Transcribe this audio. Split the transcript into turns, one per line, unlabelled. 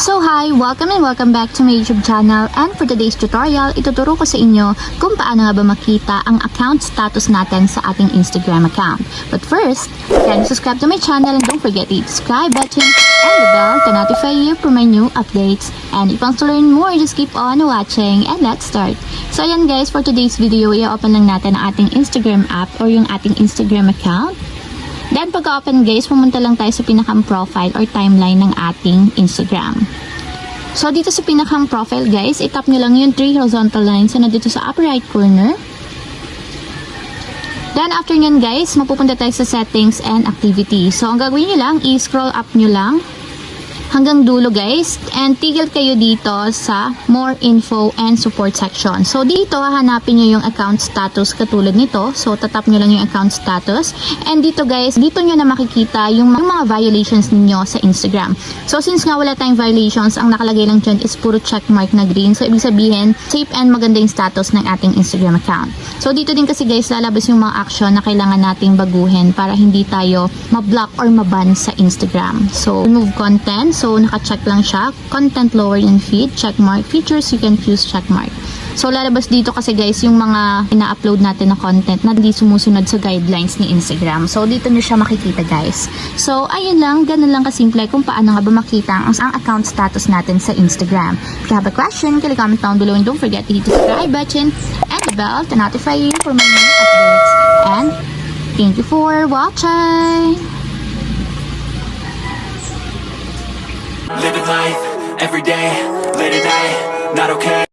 So hi! Welcome and welcome back to my YouTube channel, and for today's tutorial, ituturo ko sa inyo kung paano nga ba makita ang account status natin sa ating Instagram account. But first, can you subscribe to my channel and don't forget the subscribe button and the bell to notify you for my new updates. And if you want to learn more, just keep on watching and let's start. So ayan guys, for today's video, i-open lang natin ang ating Instagram app or yung ating Instagram account. Then pagka-open guys, pumunta lang tayo sa pinakang profile or timeline ng ating Instagram. So dito sa pinakang profile guys, itap nyo lang yung 3 horizontal lines na dito sa upper right corner. Then after nyan guys, mapupunta tayo sa settings and activity. So ang gagawin nyo lang, i-scroll up nyo lang hanggang dulo guys, and tigil kayo dito sa more info and support section. So dito hahanapin nyo yung account status katulad nito. So tatap nyo lang yung account status, and dito guys, dito nyo na makikita yung mga violations ninyo sa Instagram. So since nga wala tayong violations, ang nakalagay lang dyan is puro checkmark na green. So ibig sabihin, safe and maganda yung status ng ating Instagram account. So dito din kasi guys, lalabas yung mga action na kailangan nating baguhin para hindi tayo ma-block or ma-ban sa Instagram. So remove content. So naka-check lang siya. Content lower in feed, checkmark. Features, you can choose checkmark. So lalabas dito kasi guys yung mga ina-upload natin na content na hindi sumusunod sa guidelines ni Instagram. So dito nyo siya makikita guys. So ayun lang, ganun lang kasimple kung paano nga ba makita ang account status natin sa Instagram. If you have a question, click comment down below and don't forget to hit the subscribe button and the bell to notify you for my new updates. And thank you for watching!
Living life, every day, late at night, not okay.